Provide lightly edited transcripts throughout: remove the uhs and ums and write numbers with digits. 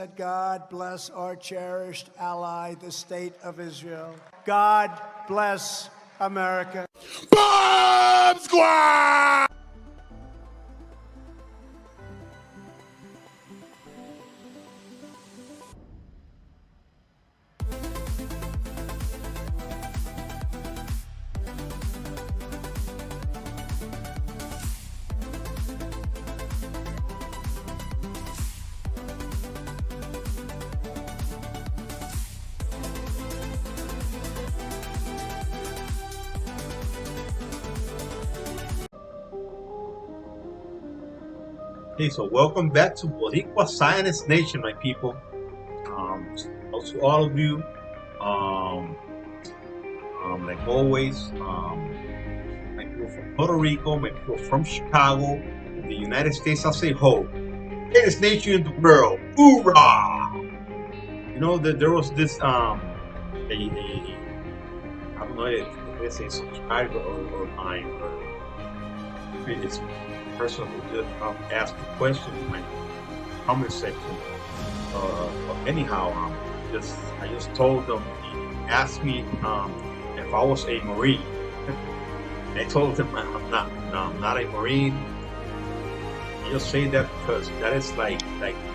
that God bless our cherished ally, the State of Israel. God bless America. Bomb Squad! Hey, so welcome back to Boricua Science Nation, my people. To all of you, like always, my people from Puerto Rico, my people from Chicago, in the United States, I say ho, greatest nation in the world, hoorah! You know that there was this I don't know if it's a subscriber or mine, or maybe it's person who just asked a question in my comment section. Anyhow, I just told them. He asked me if I was a Marine. I told him I'm not. No, I'm not a Marine. I just say that because that is like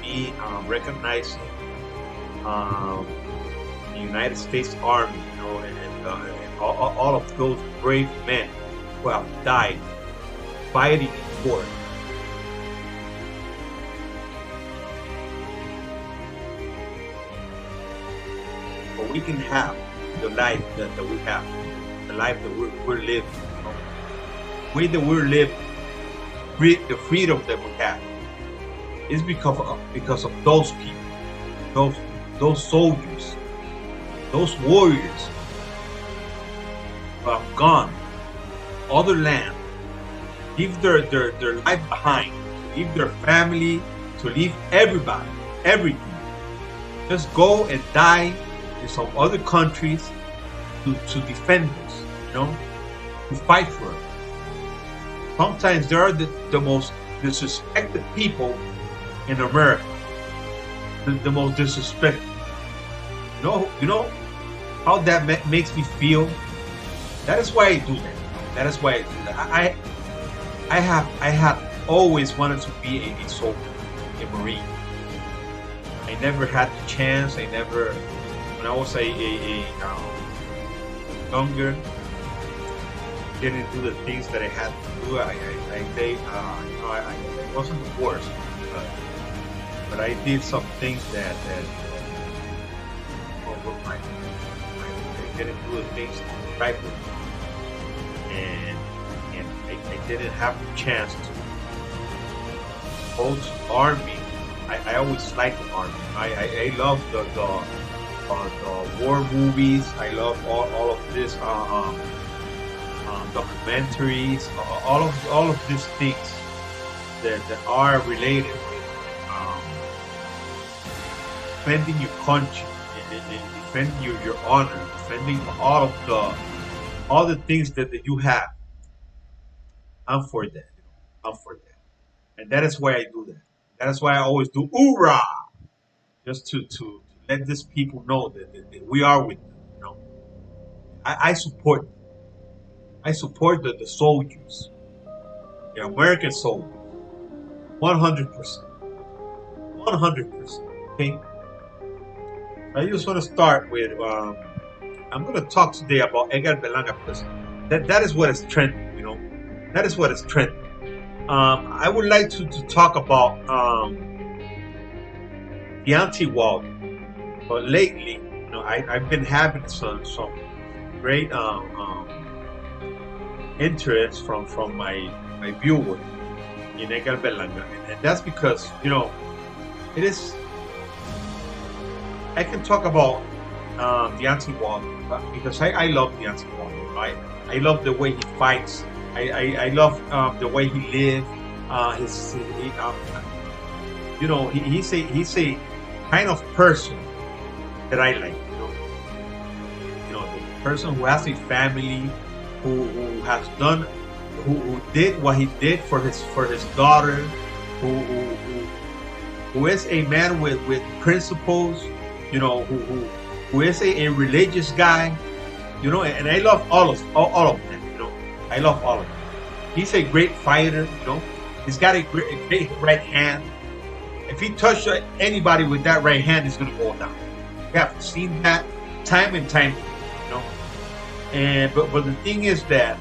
me recognizing the United States Army, you know, and all of those brave men who have died fighting for it. But we can have the life that we have, the life that we're living, you know? The way that we're living, the freedom that we have, is because of those people, those soldiers, those warriors who have gone other land, leave their life behind, leave their family, to leave everybody, everything. Just go and die in some other countries to defend us, you know, to fight for it. Sometimes they are the most disrespected people in America. The most disrespected. You know how that makes me feel? That is why I do that. That is why I do that. I have always wanted to be a soldier, a Marine. I never had the chance. I never, when I was younger, didn't do the things that I had to do. I wasn't the worst, but I did some things that I didn't do the things right with me. And I didn't have the chance to hold the army. I always liked the army. I love the war movies. I love all of this documentaries. All of these things that are related with defending your country, and defending your honor, defending all the things that you have. I'm for that. I'm for that. And that is why I do that. That is why I always do hoorah! Just to let these people know that we are with them. You know, I support them. I support the soldiers, the American soldiers, 100%. 100%. Okay? I just want to start with I'm going to talk today about Edgar Berlanga because that is what is trending, you know. That is what is trending. I would like to talk about the anti-war, but lately, you know, I've been having some great interest from my viewer in Edgar Berlanga, and that's because, you know, it is. I can talk about the anti-war because I love the anti-war. Right? I love the way he fights. I love the way he lives. He's a kind of person that I like. You know, the person who has a family, who has done, who did what he did for his daughter, who who is a man with principles, who is a religious guy, and I love all of them, I love all of them. He's a great fighter, he's got a great right hand. If he touches anybody with that right hand, it's going to go down. We have seen that time and time, And but the thing is that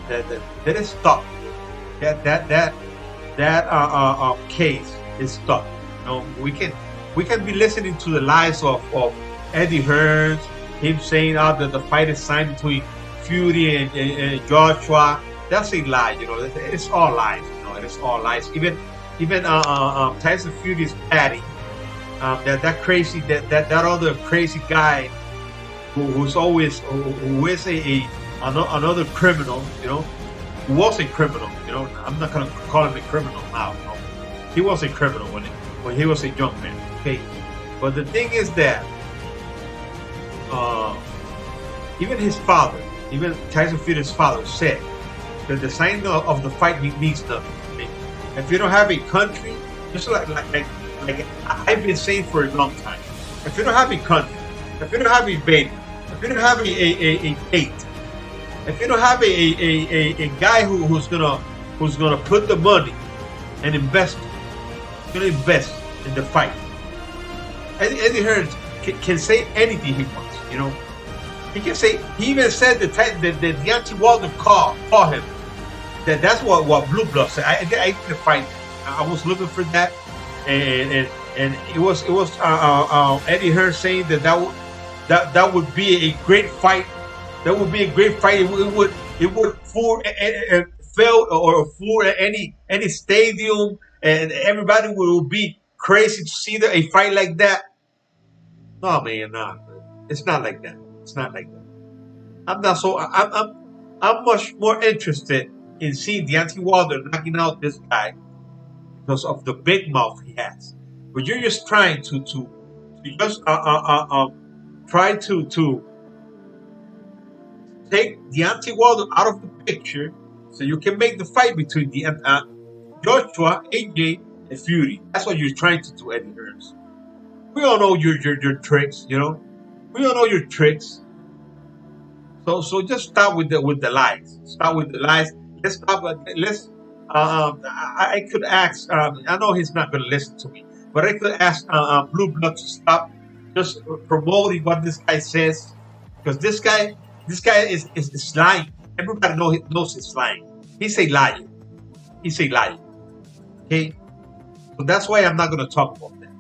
is stuck. That case is stuck. We can be listening to the lies of Eddie Hearns, him saying that the fight is signed between Fury and Joshua. That's a lie. It's all lies. It is all lies. Even Tyson Fury's daddy, that crazy that other crazy guy who is another criminal, who was a criminal, I'm not gonna call him a criminal now. He was a criminal when he was a young man. Okay, but the thing is that even his father, even Tyson Fury's father, said that the sign of the fight means nothing. If you don't have a country, just like I've been saying for a long time, if you don't have a country, if you don't have a baby, if you don't have a date, if you don't have a guy who's gonna put the money and invest in the fight, Eddie Hearns can say anything he wants. He can say. He even said that Deontay Wilder call him. That's what Blue Blood said. I did the fight. I was looking for that, and it was Eddie Hearns saying that would be a great fight. That would be a great fight. It would fool any stadium, and everybody would be crazy to see a fight like that. No, man, no, it's not like that. It's not like that. I'm much more interested in seeing Deontay Wilder knocking out this guy because of the big mouth he has. But you're just trying to just try to take Deontay Wilder out of the picture so you can make the fight between Joshua, AJ, and Fury. That's what you're trying to do, Eddie Hearns. We all know your tricks, We all know your tricks. So just start with the lies. Start with the lies. Let's stop. I could ask. I know he's not going to listen to me, but I could ask Blue Blood to stop just promoting what this guy says, because this guy is lying. Everybody knows he's lying. He's a liar. He's a liar. Okay, so that's why I'm not going to talk about that.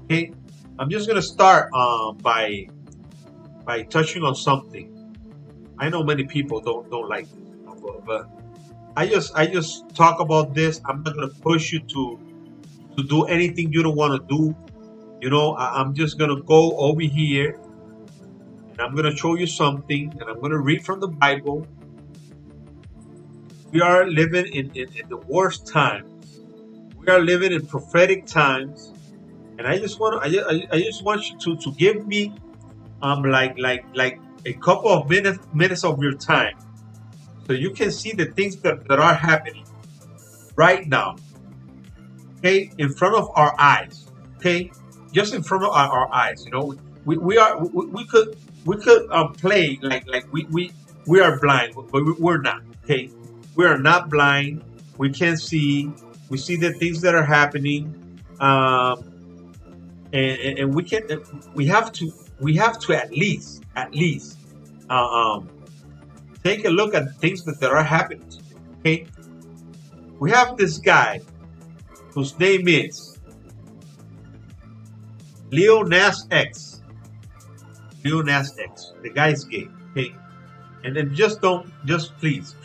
Okay, I'm just going to start by touching on something. I know many people don't like this, but I just talk about this. I'm not gonna push you to do anything you don't want to do. I'm just gonna go over here and I'm gonna show you something, and I'm gonna read from the Bible. We are living in the worst times. We are living in prophetic times, and I just want you to give me like a couple of minutes of your time, so you can see the things that are happening right now, okay, in front of our eyes, okay, just in front of our eyes. We could play like we are blind, but we're not. Okay, we are not blind. We can see. We see the things that are happening, and we have to at least take a look at things that are happening. Okay, we have this guy whose name is Lil Nas X. Lil Nas X. The guy's gay. Okay, and then please,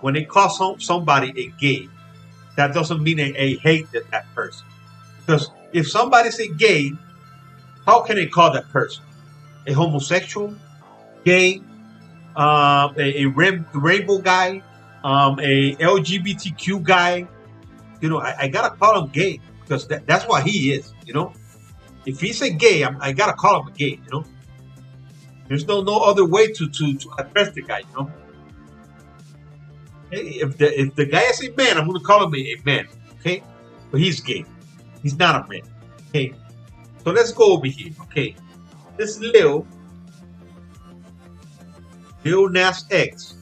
when they call somebody a gay, that doesn't mean a hate that person. Because if somebody's a gay, how can they call that person a homosexual, gay, a rainbow guy, a LGBTQ guy? I gotta call him gay because that's what he is. If he's a gay, I gotta call him a gay. There's no other way to address the guy. If the guy is a man, I'm gonna call him a man. Okay, but he's gay. He's not a man. Okay. So let's go over here. Okay. This Lil Nas X.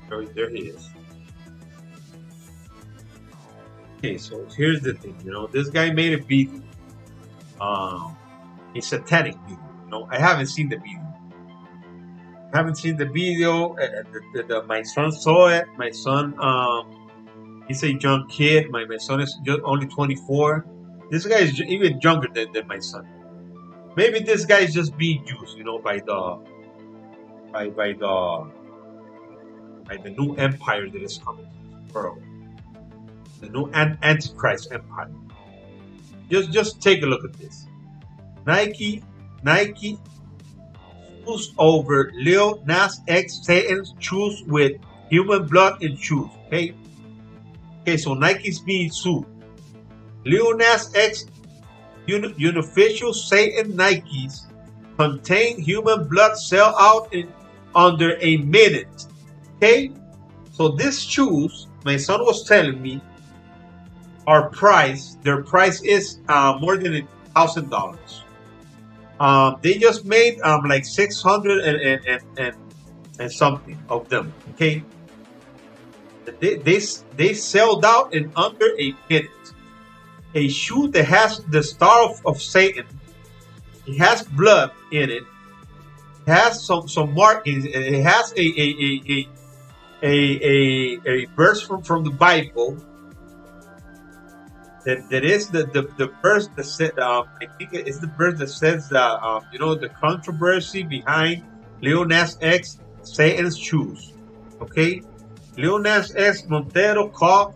There he is. Okay, so here's the thing. This guy made a video. A satanic video. I haven't seen the video. My son saw it. My son, he's a young kid. My son is just only 24. This guy is even younger than my son. Maybe this guy is just being used, by the new empire that is coming to this world. The new Antichrist empire. Just take a look at this. Nike shoes over Lil Nas X Satan's shoes with human blood in shoes. Okay, so Nike's being sued. Lil Nas X unofficial Satan Nikes contain human blood, sell out in under a minute. Okay, so these shoes, my son was telling me, their price is more than $1,000. They just made like 600 and something of them. Okay, they sold out in under a minute. A shoe that has the star of Satan, it has blood in it, it has some markings, it has a verse from the Bible. That is the verse that said, I think it's the verse that says that the controversy behind Lil Nas X Satan's shoes. Okay, Lil Nas X Montero call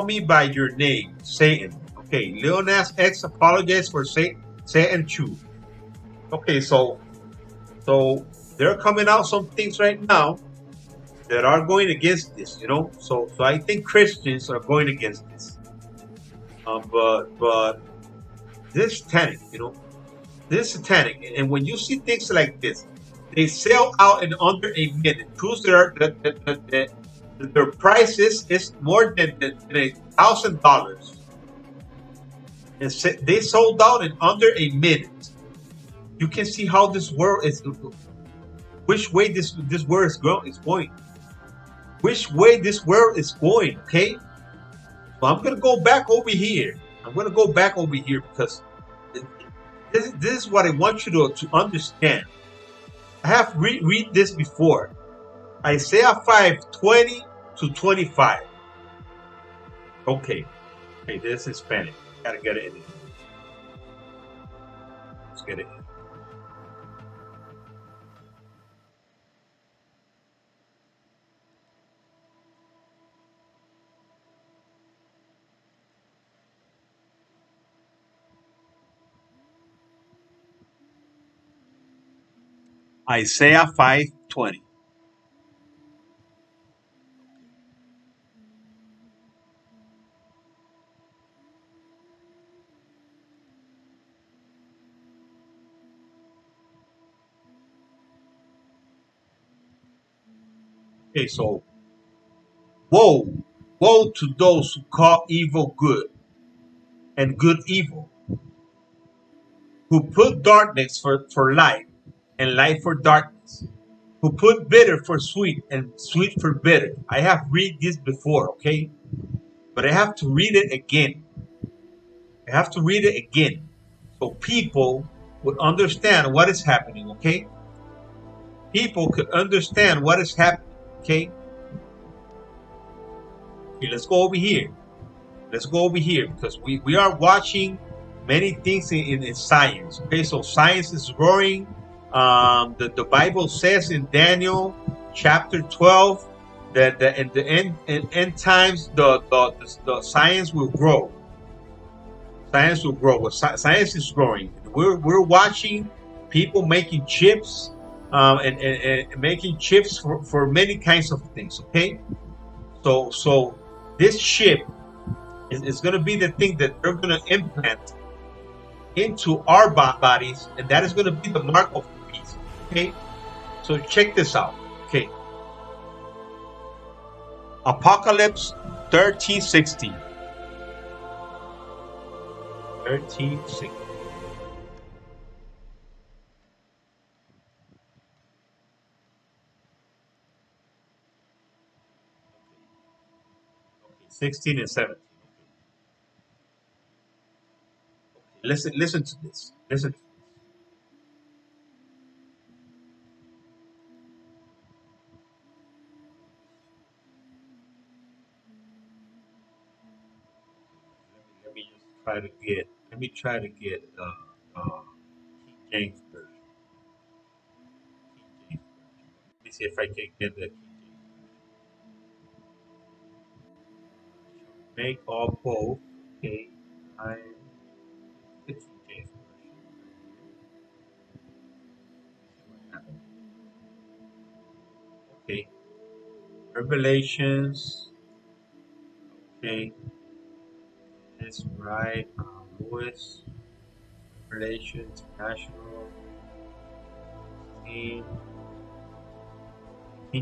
me by your name, Satan. Okay, Lil Nas X apologized for Satan's shoes. Okay, so there are coming out some things right now that are going against this. So I think Christians are going against this. But this is satanic, this is satanic. And when you see things like this, they sell out in under a minute. Proves that their price is more than $1,000. And they sold out in under a minute. You can see how this world is, which way this world is going. Which way this world is going, okay? So I'm going to go back over here. Because this is what I want you to understand. I have read this before. Isaiah 5:20 to 25. Okay, this is Spanish. Gotta get it in. Let's get it in. Isaiah 5:20. Okay, so woe to those who call evil good and good evil, who put darkness for light and light for darkness, who put bitter for sweet and sweet for bitter. I have read this before, okay? But I have to read it again. So people would understand what is happening, okay? People could understand what is happening, okay? Okay, let's go over here. Because we are watching many things in science, okay? So science is growing. The Bible says in Daniel chapter 12 that in the end times the science will grow. Science will grow. Science is growing. We're watching people making chips and making chips for many kinds of things. Okay, so this chip is going to be the thing that they're going to implant into our bodies, and that is going to be the mark of the beast. Okay, so check this out. Okay. Apocalypse 13:16. 13:16. Okay, 16 and 17. Listen to this. Listen to this. Let me try to get King James version. King James version. Let me see if I can get the King James version. Make all both. Okay. I the King James version. Okay. Revelations. Okay. That's right. Lewis. Revelation International. King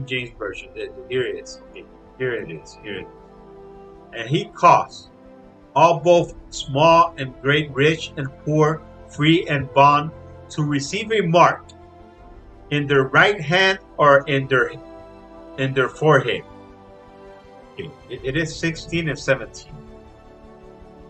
James version. Here it is. Okay. Here it is. Here it is. And he caused all both small and great, rich and poor, free and bond, to receive a mark in their right hand or in their forehead. Okay. It is 16 and 17.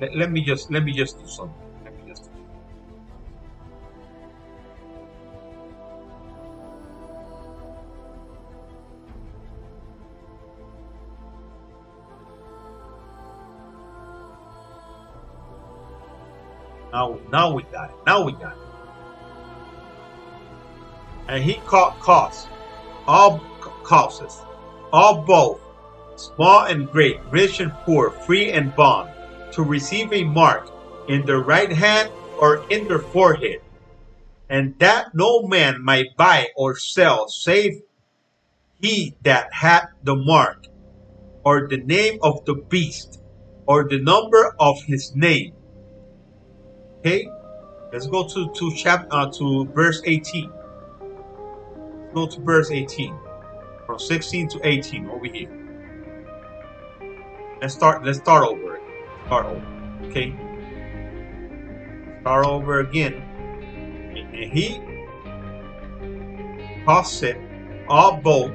Let me just do something. Let me just do something. Now we got it. Now we got it. And he caused all causes, all both small and great, rich and poor, free and bond, to receive a mark in their right hand or in their forehead, and that no man might buy or sell save he that had the mark, or the name of the beast, or the number of his name. Okay, let's go to verse 18. Let's go to verse 18, from 16 to 18 over here. Let's start over. Start over. Okay. Start over again. And he caused it all both,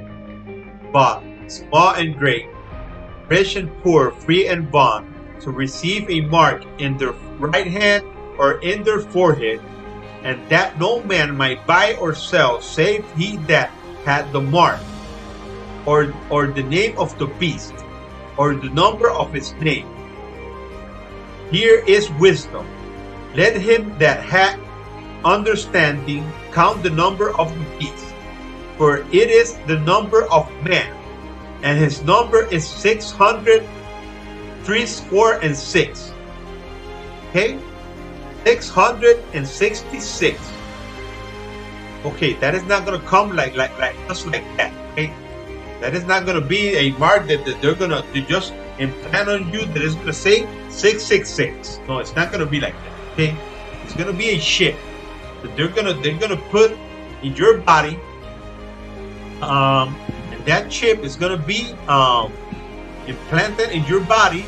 but small and great, rich and poor, free and bond, to receive a mark in their right hand or in their forehead, and that no man might buy or sell save he that had the mark, or the name of the beast, or the number of his name. Here is wisdom. Let him that hath understanding count the number of the beast, for it is the number of man, and his number is 666. Okay, 666. Okay, that is not gonna come like just like that. Okay, that is not gonna be a mark that they're gonna just implant on you that is gonna say 666. No, it's not gonna be like that. Okay, it's gonna be a chip that they're gonna put in your body, and that chip is gonna be implanted in your body,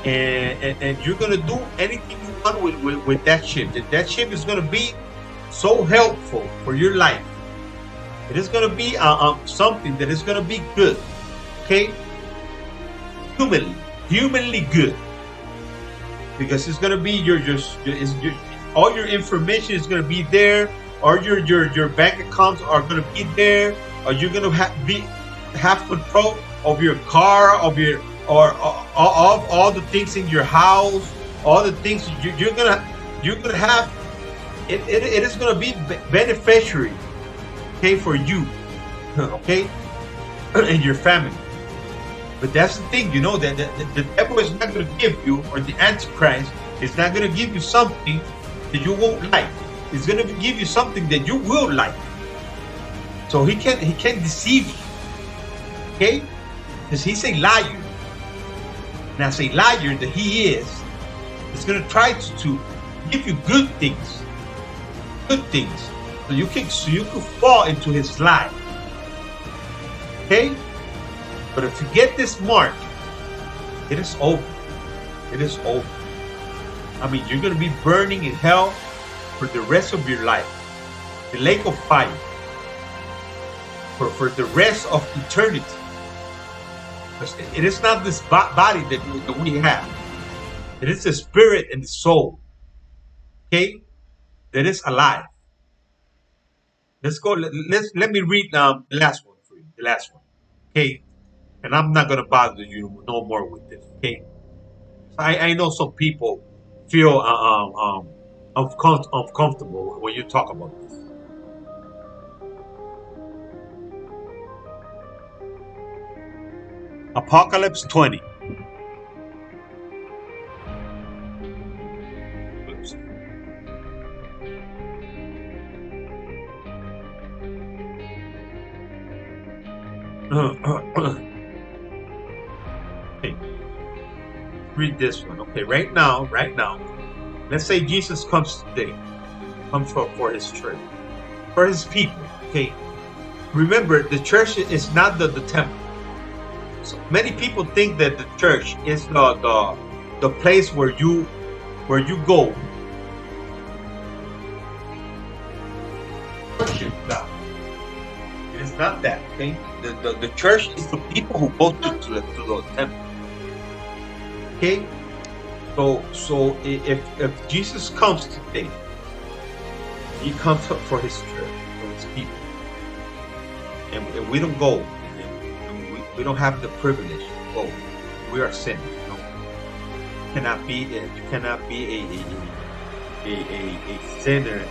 and you're gonna do anything you want with that chip. That chip is gonna be so helpful for your life. It is gonna be something that is gonna be good. Okay, humanly good, because it's gonna be all your information is gonna be there, or your bank accounts are gonna be there, or you're gonna have control of your car, of all the things in your house, all the things you're gonna have. It is gonna be beneficiary, okay, for you, okay, and your family. But that's the thing, that the devil is not going to give you, or the Antichrist is not going to give you something that you won't like. He's going to give you something that you will like. So he can deceive you, okay? Because he's a liar. And as a liar that he is, he's going to try to give you good things, so you can fall into his lie. Okay? But if you get this mark, it is over. It is over. I mean, you're going to be burning in hell for the rest of your life. The lake of fire. For the rest of eternity. Because it is not this body that we have. It is the spirit and the soul. Okay? That is alive. Let's go. Let me read the last one for you. The last one. Okay? And I'm not going to bother you no more with this. Okay? I know some people feel uncomfortable when you talk about this. Apocalypse 20. Oops. Okay. Read this one. Okay, right now, let's say Jesus comes today, comes for his church, for his people. Okay, remember the church is not the temple. So many people think that the church is the place where you go worship God. It is not that. Okay, the church is the people who go to the temple. Okay, so if Jesus comes today, he comes up for his church, for his people, and we don't go, and we don't have the privilege to go. We are sinners. You know? You cannot be a sinner.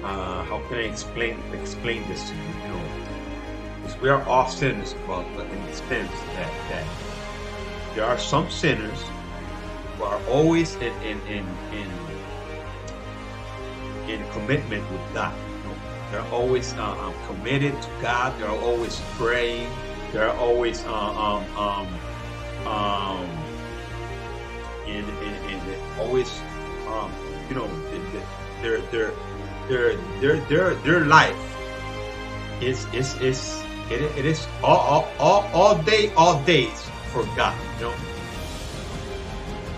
How can I explain this to you? You know, because we are all sinners, but in the sense that there are some sinners who are always in commitment with God. You know, they're always committed to God. They're always praying. They're always always you know, their life is all days for God, you know.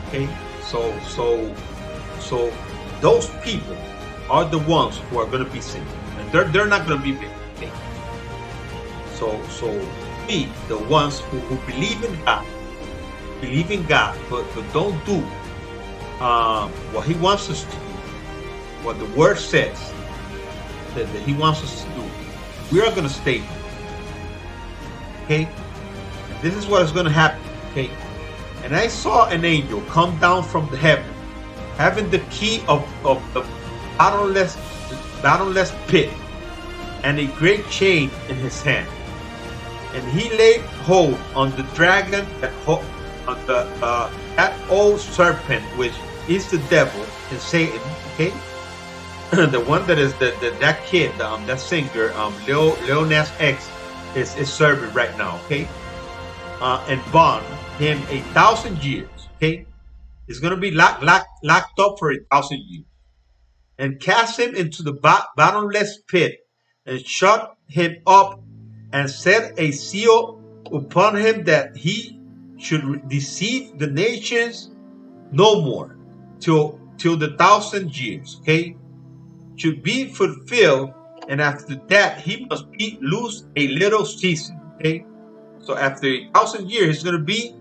Okay, so those people are the ones who are going to be saved, and they're not going to be saved. So we, the ones who believe in God, but don't do what He wants us to do, what the Word says that He wants us to do, we are going to stay here. Okay. This is what is going to happen, okay? And I saw an angel come down from the heaven, having the key of the bottomless pit, and a great chain in his hand. And he laid hold on the dragon, that old serpent, which is the devil and Satan, okay? The one that is that kid, that singer, Lil Nas X, is serving right now, okay? And bond him 1,000 years. Okay, he's going to be locked up for 1,000 years, and cast him into the bottomless pit, and shut him up, and set a seal upon him, that he should deceive the nations no more till the 1,000 years. Okay, should be fulfilled, and after that he must be loose a little season. Okay. So after 1,000 years, he's going to be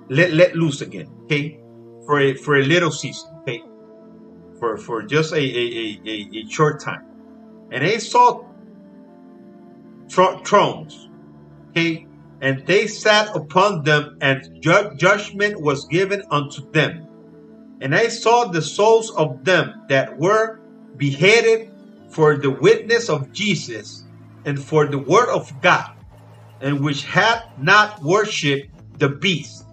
let loose again, okay, for a little season, okay, for just a short time. And they saw thrones, okay, and they sat upon them, and judgment was given unto them. And I saw the souls of them that were beheaded for the witness of Jesus and for the word of God, and which had not worshipped the beast,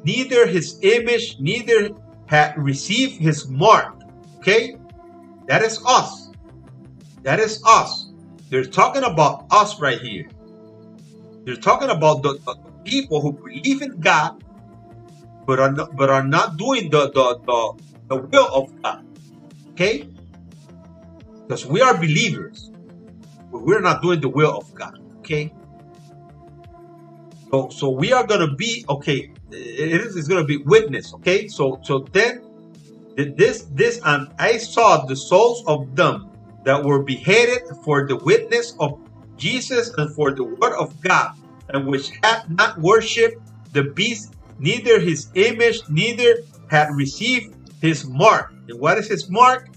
neither his image, neither had received his mark. Okay? That is us. That is us. They're talking about us right here. They're talking about the people who believe in God, but are not doing the will of God. Okay? Because we are believers. we're not doing the will of God. Okay. So we are gonna be okay. It's gonna be witness. Okay. So then this and I saw the souls of them that were beheaded for the witness of Jesus and for the word of God, and which had not worshipped the beast, neither his image, neither had received his mark. And what is his mark?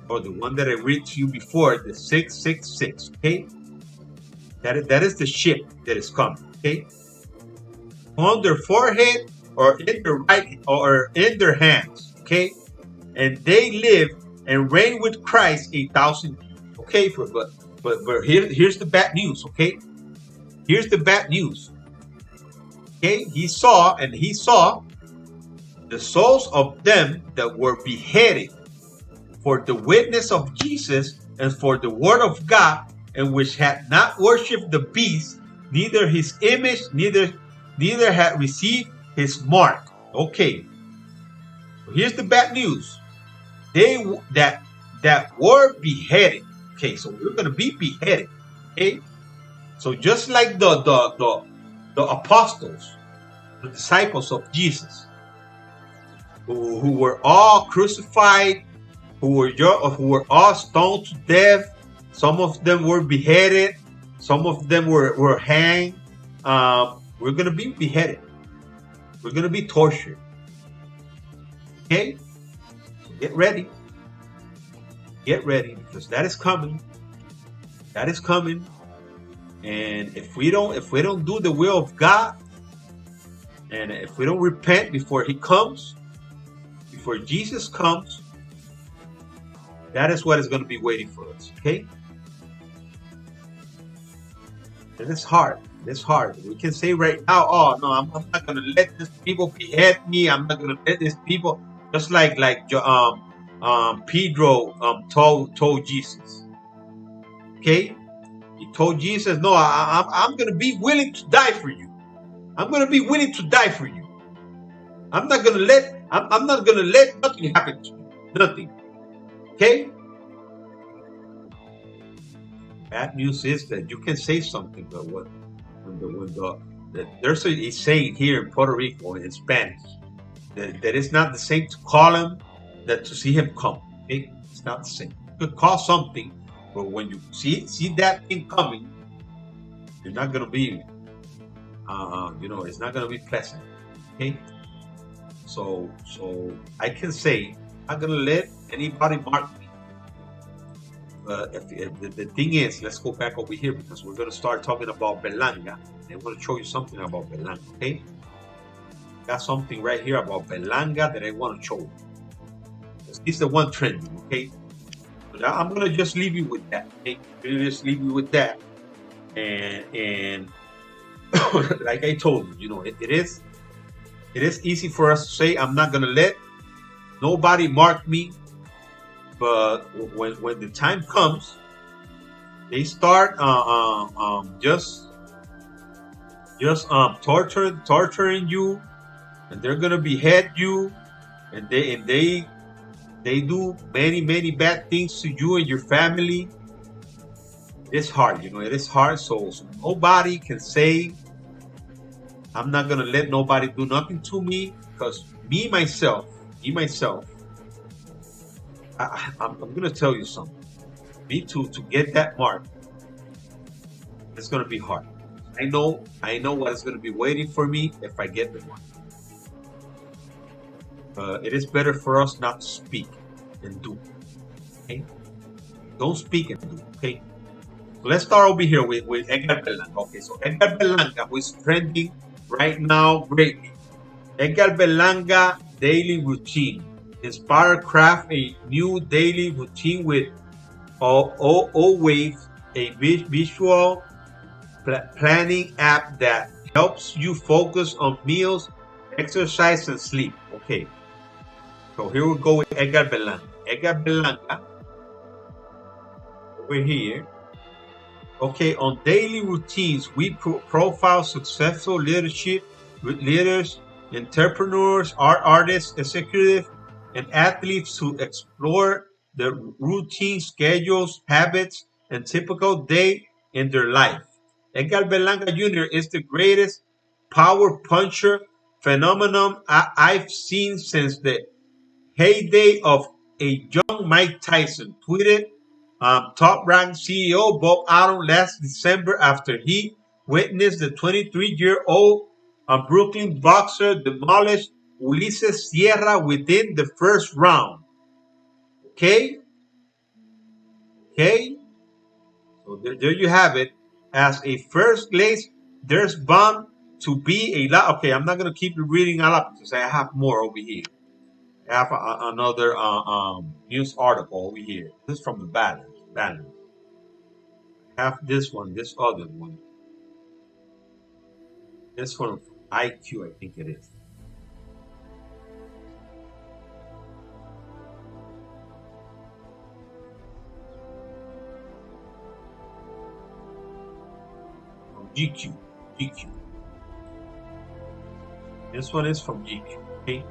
Or the one that I read to you before, the 666. Okay, that is the ship that is coming. Okay, on their forehead or in their right or in their hands. Okay, and they live and reign with Christ 1,000 years. Okay, but here's the bad news. Okay, here's the bad news. Okay, he saw the souls of them that were beheaded for the witness of Jesus and for the word of God, and which had not worshipped the beast, neither his image, neither had received his mark. Okay, so here's the bad news. They that were beheaded. Okay, so we're gonna be beheaded. Okay, so just like the apostles, the disciples of Jesus, who were all crucified, who were all stoned to death. Some of them were beheaded. Some of them were hanged. We're gonna be beheaded. We're gonna be tortured. Okay, so get ready. Get ready, because that is coming. That is coming. And if we don't do the will of God, and if we don't repent before He comes, before Jesus comes, that is what is going to be waiting for us. Okay? And it's hard. It's hard. We can say right now, "Oh no, I'm not going to let these people behead me. I'm not going to let these people." Just like Pedro told Jesus. Okay, he told Jesus, "No, I'm going to be willing to die for you. I'm going to be willing to die for you. I'm not going to let nothing happen to you. Nothing." Okay. Bad news is that you can say something, but there's a saying here in Puerto Rico in Spanish that it's not the same to call him that to see him come. Okay? It's not the same. You could call something, but when you see that thing coming, you're not gonna be, it's not gonna be pleasant. Okay. So I can say I'm not gonna let anybody mark me. If the thing is, let's go back over here because we're going to start talking about Berlanga. I want to show you something about Berlanga, okay? Got something right here about Berlanga that I want to show you. This is the one trending, okay? But I'm going to just leave you with that, okay? Just leave you with that. And like I told you, it is easy for us to say, I'm not going to let nobody mark me. But when the time comes, they start just torturing you, and they're gonna behead you, and they do many bad things to you and your family. It's hard, it is hard. So nobody can say, I'm not gonna let nobody do nothing to me, because me myself. I'm going to tell you something. Me too, to get that mark, it's going to be hard. I know what is going to be waiting for me if I get the mark. It is better for us not to speak and do. Okay? Don't speak and do. Okay? So let's start over here with Edgar Berlanga. Okay, so Edgar Berlanga, who is trending right now greatly. Edgar Berlanga daily routine. Inspire craft a new daily routine with always a visual planning app that helps you focus on meals, exercise, and sleep. Okay, so here we go with Edgar Berlanga. Edgar Berlanga over here. Okay, on daily routines, we profile successful leaders, entrepreneurs, artists, executives, and athletes to explore the routine, schedules, habits, and typical day in their life. Edgar Berlanga Jr. is the greatest power puncher phenomenon I've seen since the heyday of a young Mike Tyson, tweeted Top Rank CEO Bob Arum last December after he witnessed the 23-year-old Brooklyn boxer demolish Ulises Sierra within the first round. Okay? Okay? So there you have it. As a first place, there's bound to be a lot. Okay, I'm not going to keep reading a lot because I have more over here. I have another news article over here. This is from the balance. Balance. I have this one, this other one. This one from IQ, I think it is. From GQ. GQ. This one is from GQ. Okay.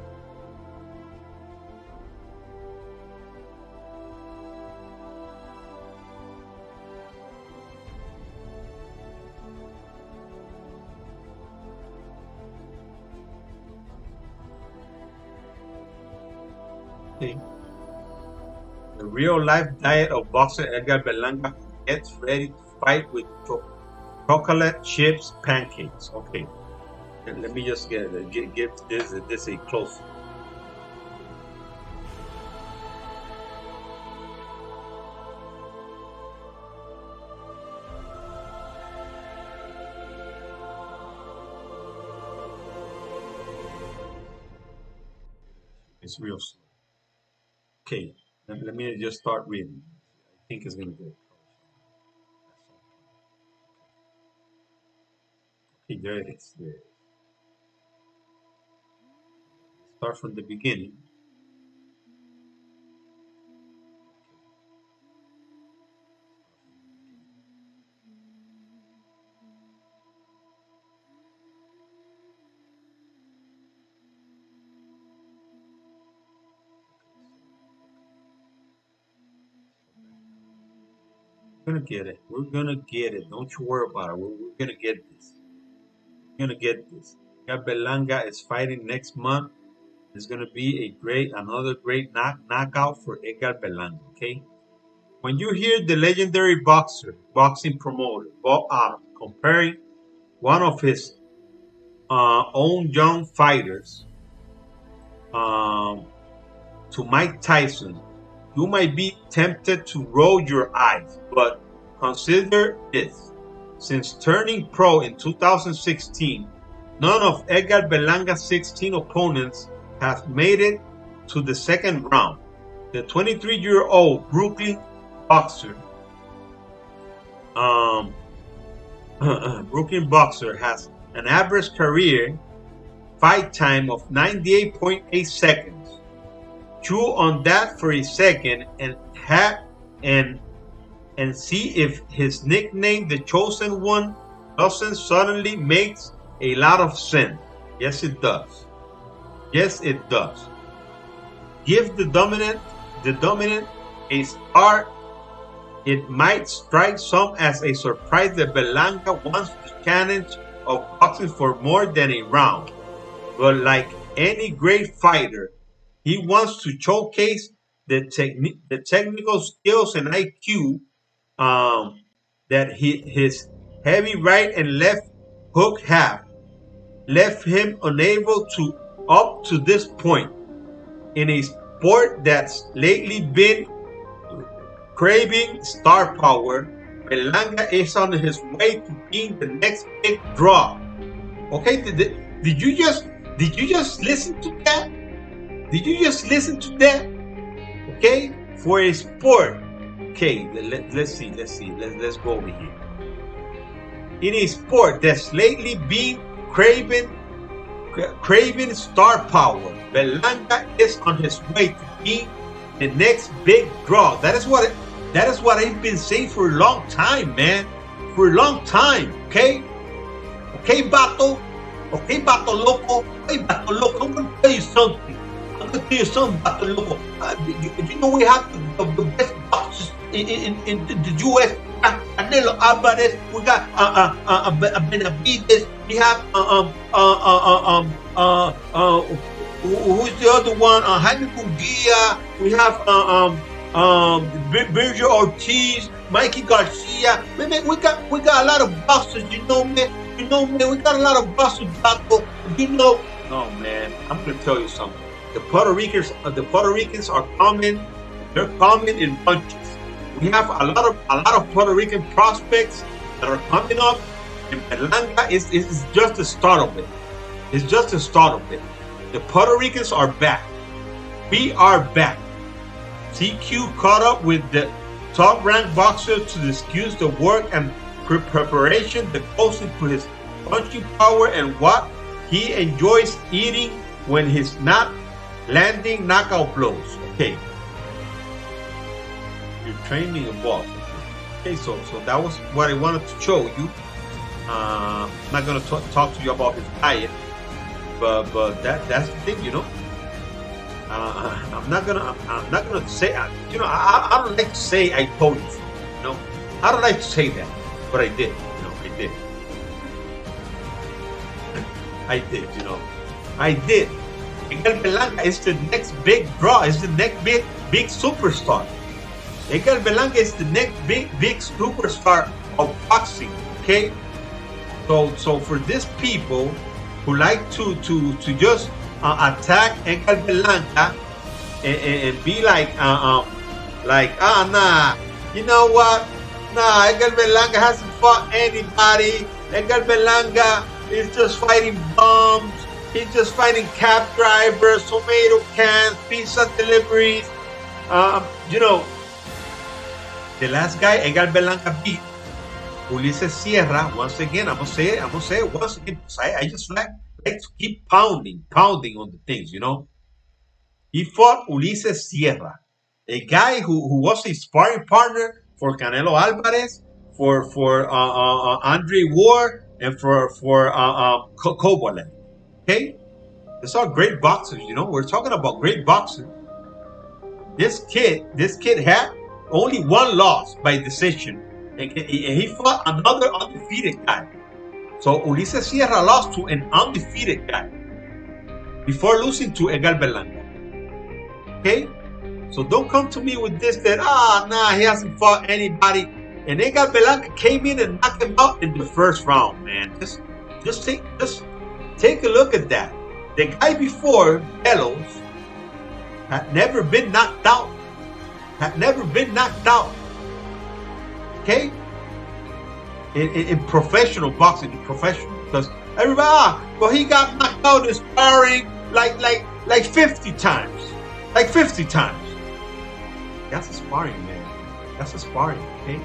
Okay. The real-life diet of boxer Edgar Berlanga gets ready to fight with chocolate chips pancakes. Okay, let me just get this a close. It's real slow. Okay, let me just start reading. I think it's gonna be good. Okay, there it is. There it is. Start from the beginning. We're gonna get it. We're gonna get it. Don't you worry about it. We're gonna get this. We're gonna get this. Berlanga is fighting next month. It's gonna be another great knockout for Edgar Berlanga. Okay. When you hear the legendary boxing promoter Bob Arum comparing one of his own young fighters to Mike Tyson, you might be tempted to roll your eyes, but consider this. Since turning pro in 2016, none of Edgar Berlanga's 16 opponents have made it to the second round. The 23-year-old Brooklyn boxer has an average career fight time of 98.8 seconds. Chew on that for a second and see if his nickname, the Chosen One, doesn't suddenly make a lot of sense. Yes, it does. Yes, it does. Give the dominant a start. It might strike some as a surprise that Berlanga wants the challenge of boxing for more than a round. But like any great fighter, he wants to showcase the technical skills and IQ that his heavy right and left hook have left him unable to up to this point. In a sport that's lately been craving star power, Berlanga is on his way to being the next big draw. Okay, did you just listen to that? Did you just listen to that? Okay, for a sport. Okay, let's see. Let's go over here. In a sport that's lately been craving star power, Berlanga is on his way to being the next big draw. That is what I've been saying for a long time, man. For a long time. Okay, Bato. Okay, Bato Loco. Hey, Bato Loco. I'm gonna tell you something. Bato Loco. You know we have the best boxers in the U.S. Canelo Alvarez. We got Benavides. We have who's the other one? Jaime Munguia. We have Virgil Ortiz, Mikey Garcia. Man, we got a lot of boxers. You know, man. We got a lot of boxers. You know. No, man. I'm gonna tell you something. The Puerto Ricans are coming. They're coming in bunches. We have a lot of Puerto Rican prospects that are coming up, and Berlanga is just the start of it. It's just the start of it. The Puerto Ricans are back. We are back. CQ caught up with the top-ranked boxer to excuse the work and preparation that goes into his punching power and what he enjoys eating when he's not landing knockout blows. Okay. You're training a box. Okay, so that was what I wanted to show you. I'm not gonna talk to you about his diet, but that's the thing, you know. I'm not gonna say, you know, I don't like to say I told you, you know. I don't like to say that, but I did, you know, I did, you know, I did. Edgar Berlanga is the next big draw. Is the next big superstar. Edgar Berlanga is the next big superstar of boxing. Okay, so for these people who like to just attack Edgar Berlanga and be like nah, you know what? Nah, Edgar Berlanga hasn't fought anybody. Edgar Berlanga is just fighting bums. He's just fighting cab drivers, tomato cans, pizza deliveries. You know, the last guy Edgar Berlanga beat, Ulises Sierra. Once again, I'm gonna say it once again. I just like to keep pounding on the things, you know. He fought Ulises Sierra, a guy who was a sparring partner for Canelo Alvarez, for Andre Ward, and for Kovalev. Okay, these are great boxers. You know, we're talking about great boxing. This kid had only one loss by decision, and he fought another undefeated guy. So Ulises Sierra lost to an undefeated guy before losing to Edgar Berlanga. Okay, so don't come to me with this that he hasn't fought anybody. And Edgar Berlanga came in and knocked him out in the first round, man. Just take a look at that. The guy before, Bellows, had never been knocked out. Okay? In professional boxing, because everybody, well, he got knocked out in sparring like 50 times. Like 50 times. That's a sparring, man. That's a sparring, okay?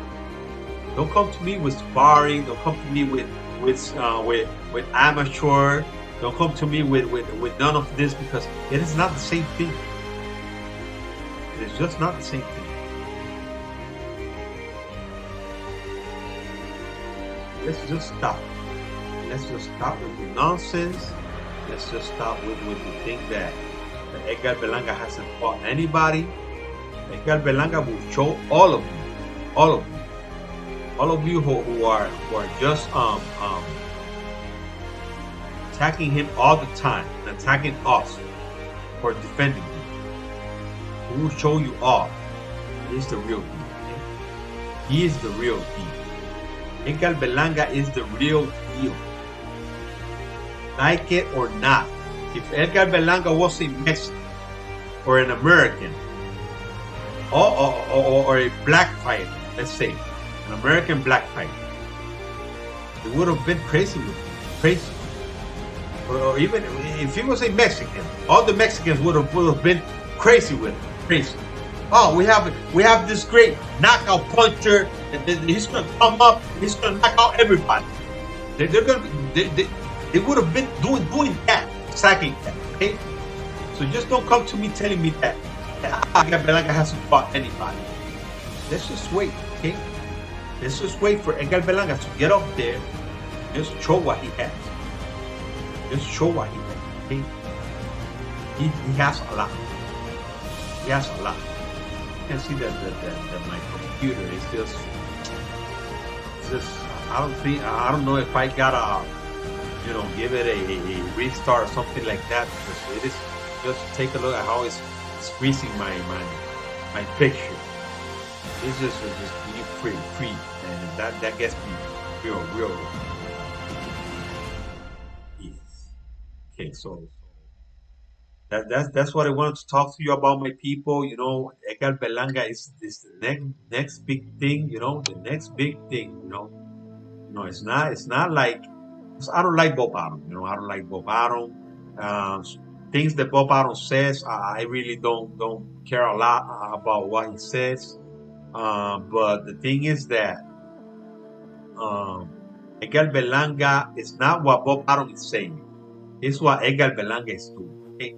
Don't come to me with sparring. Don't come to me with amateur. Don't come to me with none of this, because it is not the same thing. It is just not the same thing. Let's just stop. Let's just stop with the nonsense. Let's just stop with the thing that Edgar Berlanga hasn't fought anybody. Edgar Berlanga will show all of you who are just attacking him all the time and attacking us for defending him. We will show you all. He's the real deal. Okay? He is the real deal. Edgar Berlanga is the real deal. Like it or not. If Edgar Berlanga was a Mexican or an American or a black fighter, let's say, an American black fighter, they would have been crazy with him. Crazy. Or even if he was a Mexican, all the Mexicans would have been crazy with him. Crazy. Oh, we have this great knockout puncher, and he's gonna come up, he's gonna knock out everybody. They would have been doing that, exactly that. Okay, so just don't come to me telling me that Edgar Berlanga hasn't fought anybody. Let's just wait, okay? Let's just wait for Edgar Berlanga to get up there, and just show what he has. Just show what he has. Okay? He has a lot. He has a lot. You can see that my computer is just just I don't know if I gotta give it a restart or something like that, because it is just take a look at how it's freezing my picture. It's just being free, and that gets me real. Yes. Okay, so that's what I wanted to talk to you about, my people. Edgar Berlanga is the next big thing. The next big thing. It's not like, 'cause I don't like Bob Arum. I don't like Bob Arum. Um, Things that Bob Arum says, I really don't care a lot about what he says. But the thing is that um, Edgar Berlanga is not what Bob Arum is saying. It's what Edgar Berlanga is doing. Okay?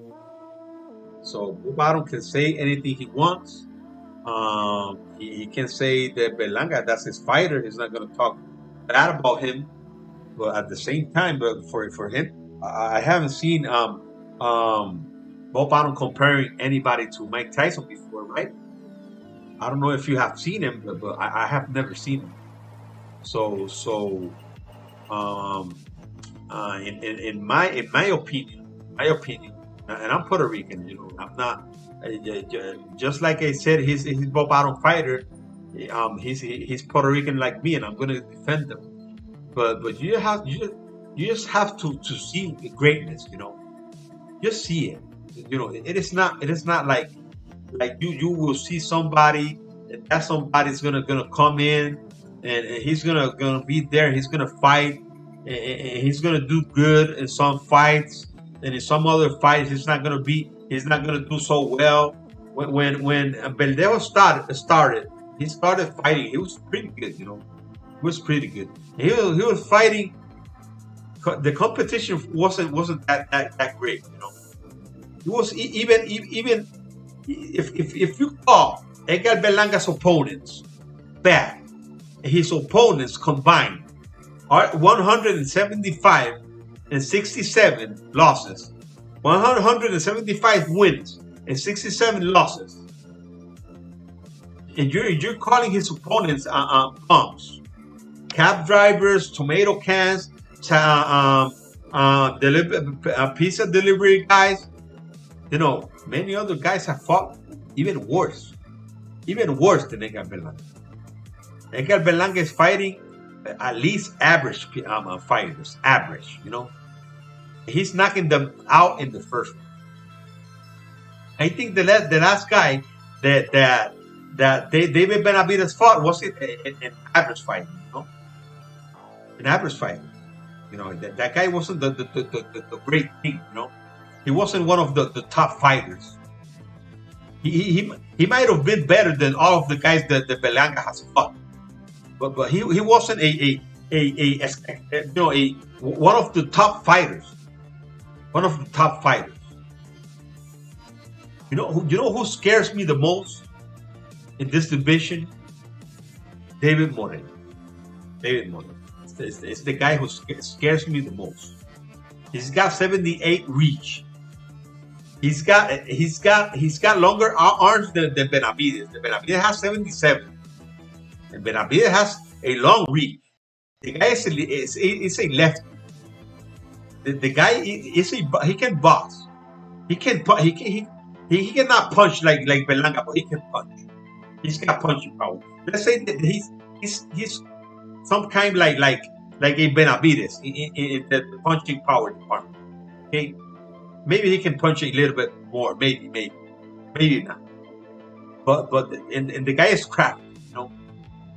So Bob Arum can say anything he wants. He can say that Berlanga, that's his fighter. He's not going to talk bad about him. But at the same time, but for him, I haven't seen Bob Arum comparing anybody to Mike Tyson before, right? I don't know if you have seen him, but I have never seen him. So um, in my opinion, and I'm Puerto Rican, I'm not just like I said, he's Bob Arum fighter. He's Puerto Rican like me, and I'm going to defend him. But you just have to see the greatness, just see it. It is not like you will see somebody, and that somebody's gonna come in, and he's gonna be there, he's gonna fight, and he's gonna do good in some fights, and in some other fights he's not gonna do so well. When Verdejo started, he started fighting. He was pretty good, He was pretty good. He was fighting. The competition wasn't that great, It was even if you call Edgar Berlanga's opponents bad, his opponents combined are 175 and 67 losses, 175 wins and 67 losses, and you're calling his opponents bums, cab drivers, tomato cans, pizza delivery guys. Many other guys have fought even worse than Edgar Berlanga. Edgar Berlanga is fighting at least average fighters, average. He's knocking them out in the first one. I think the last guy that David Benavidez fought was an average fighter, an average fighter. That guy wasn't the great thing, He wasn't one of the top fighters. He might have been better than all of the guys that Berlanga has fought, but he wasn't one of the top fighters. One of the top fighters. You know who scares me the most in this division? David Moreno. It's the guy who scares me the most. He's got 78 reach. He's got longer arms than Benavidez. Benavidez has 77, and Benavidez has a long reach. The guy is a lefty. The guy he can box. He cannot punch like Berlanga, but he can punch. He's got punching power. Let's say that he's some kind like a Benavidez in the punching power department. Okay, maybe he can punch a little bit more. Maybe not. But and the guy is crafty.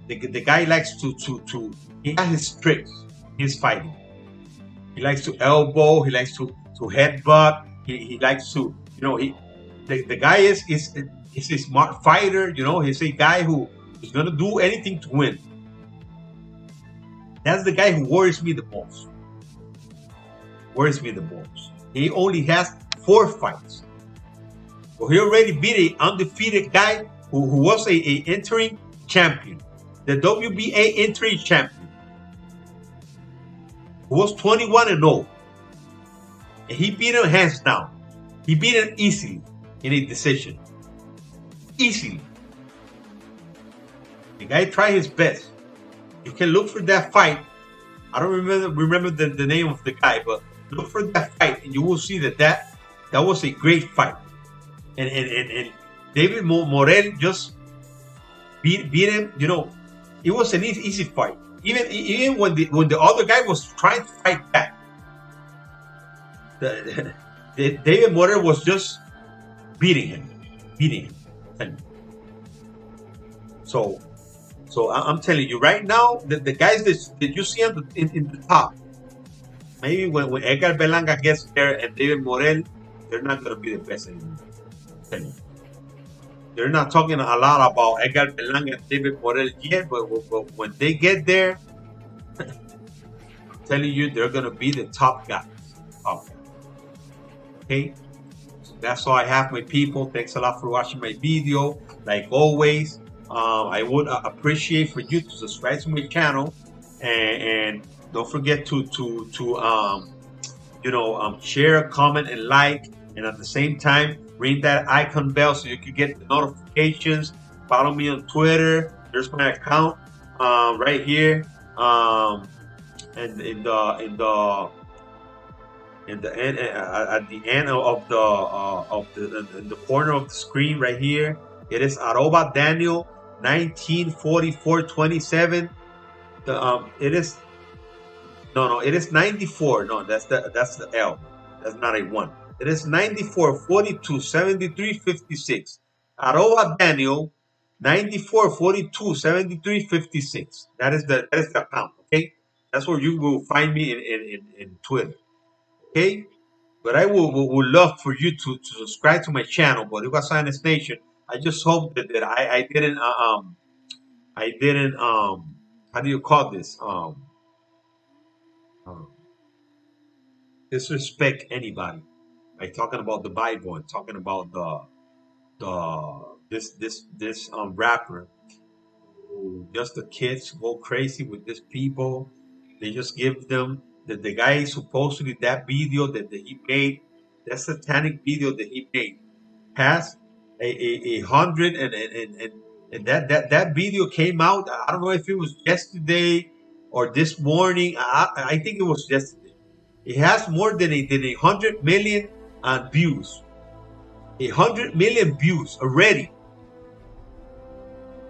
The guy likes to he has his tricks. He's fighting. He likes to elbow. He likes to headbutt. He likes to the guy is a smart fighter. He's a guy who is gonna do anything to win. That's the guy who worries me the most. He only has 4 fights. Well, he already beat an undefeated guy who was a entering champion, the WBA entering champion, who was 21-0. And he beat him hands down. He beat him easily in a decision. Easily. The guy tried his best. You can look for that fight. I don't remember the name of the guy, but look for that fight, and you will see that was a great fight. And David Morel just beat him. You know, it was an easy fight. Even when the other guy was trying to fight back, David Morel was just beating him. So I'm telling you right now, the guys that you see in the top, maybe when Edgar Berlanga gets there and David Morel, they're not going to be the best anymore. They're not talking a lot about Edgar Berlanga and David Morel yet, but when they get there, I'm telling you, they're going to be the top guys. Okay? So that's all I have, my people. Thanks a lot for watching my video. Like always, I would appreciate for you to subscribe to my channel, and don't forget to share, comment, and like, and at the same time ring that icon bell so you can get the notifications. Follow me on Twitter. There's my account right here, and in the end, at the end of the corner of the screen right here, it is @Daniel 194427. It is it is 94. No, that's the L. That's not a 1. It is 94 42 73 56. Daniel 94 42 73 56. That is the account. Okay, that's where you will find me in Twitter. Okay, but I would love for you to subscribe to my channel, Boricua Science Nation. I just hope that I didn't how do you call this disrespect anybody by talking about the Bible and talking about this rapper who just the kids go crazy with these people. They just give them the guy supposedly that video that he made, that satanic video that he made, has a hundred and that video came out. I don't know if it was yesterday or this morning. I think it was yesterday. It has more than 100 million views. 100 million views already.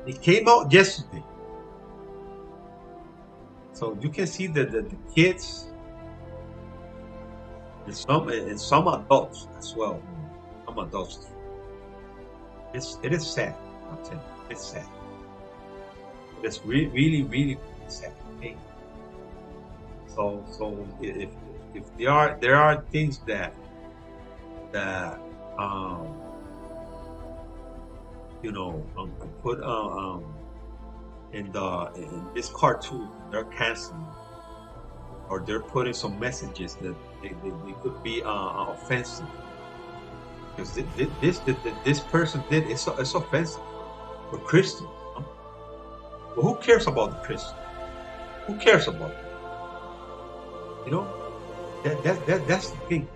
It came out yesterday. So you can see that the kids and some adults as well. Some adults. It is sad. I'm telling you, it's sad. It's really sad. Okay? So if there are things that put in this cartoon, they're canceling, or they're putting some messages that they could be offensive, because this person did, it's offensive for Christians. But who cares about the Christian? Who cares about it? That's the thing.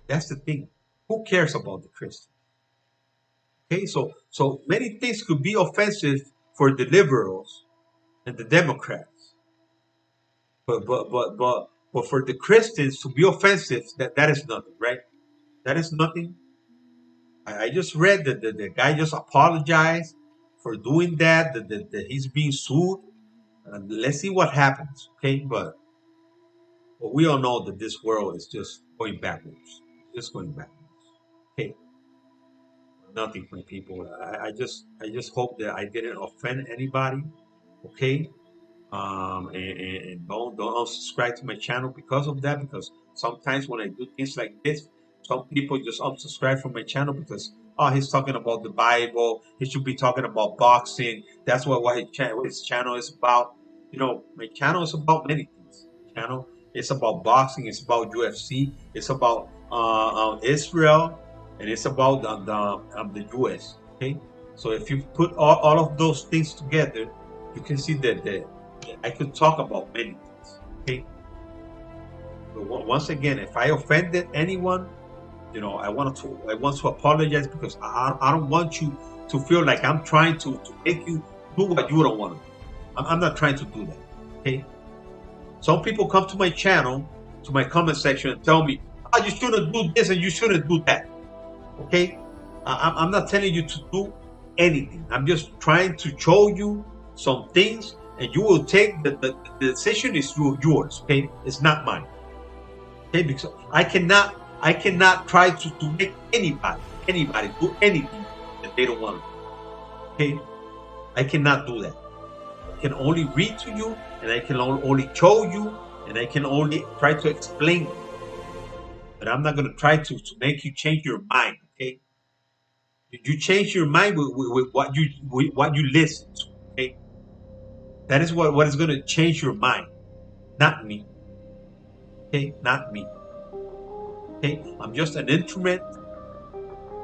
That's the thing. Who cares about the Christian? Okay, so many things could be offensive for the liberals and the Democrats, but for the Christians to be offensive, that is nothing, right? That is nothing. I just read that the guy just apologized for doing that. That he's being sued. Let's see what happens. Okay, but we all know that this world is just going backwards. Just going backwards. Okay. Nothing, my people. I just hope that I didn't offend anybody. Okay. And don't unsubscribe to my channel because of that. Because sometimes when I do things like this, some people just unsubscribe from my channel because he's talking about the Bible. He should be talking about boxing. That's what his channel is about. My channel is about many things. Channel. It's about boxing. It's about UFC. It's about Israel, and it's about the U.S. Okay, so if you put all of those things together, you can see that I could talk about many things. Okay, but once again, if I offended anyone, I want to apologize, because I don't want you to feel like I'm trying to make you do what you don't want to do. I'm not trying to do that. Okay. Some people come to my channel, to my comment section, and tell me, "Oh, you shouldn't do this and you shouldn't do that." Okay. I'm not telling you to do anything. I'm just trying to show you some things, and you will take the decision is yours. Okay, it's not mine. Okay, because I cannot try to make anybody do anything that they don't want to do. Okay, I cannot do that. I can only read to you, and I can only show you, and I can only try to explain. But I'm not going to try to make you change your mind. Okay. You change your mind with what you listen to. Okay, that is what is going to change your mind, not me. Okay, not me. Okay, I'm just an instrument.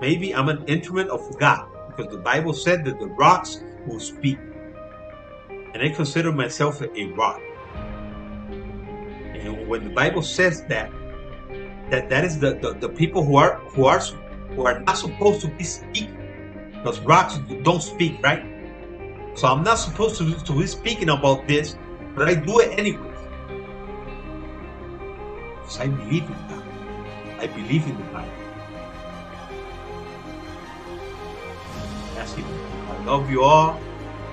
Maybe I'm an instrument of God, because the Bible said that the rocks will speak, and I consider myself a rock. And when the Bible says that is the people who are not supposed to be speaking, because rocks don't speak, right? So I'm not supposed to be speaking about this, but I do it anyways. Because I believe in God. I believe in the Bible. That's it. I love you all.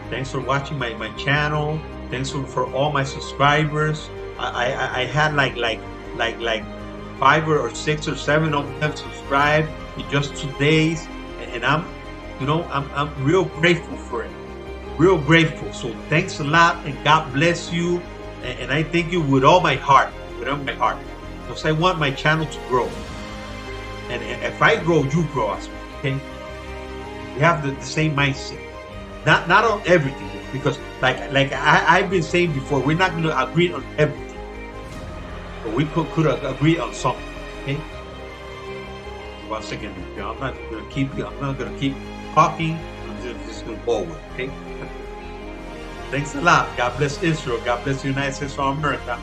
Thanks for watching my channel. Thanks for all my subscribers. I had like 5 or 6 or 7 of them subscribed in just 2 days, and I'm real grateful for it. Real grateful. So thanks a lot, and God bless you. And I thank you with all my heart, because I want my channel to grow. And if I grow, you grow as well. Okay? We have the same mindset. Not on everything, because like I've been saying before, we're not going to agree on everything, but we could agree on something. Okay? Once again, I'm not going to keep talking. I'm just going to go over. Okay? Thanks a lot. God bless Israel. God bless the United States of America.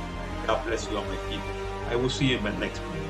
God bless you all, my people. I will see you in my next video.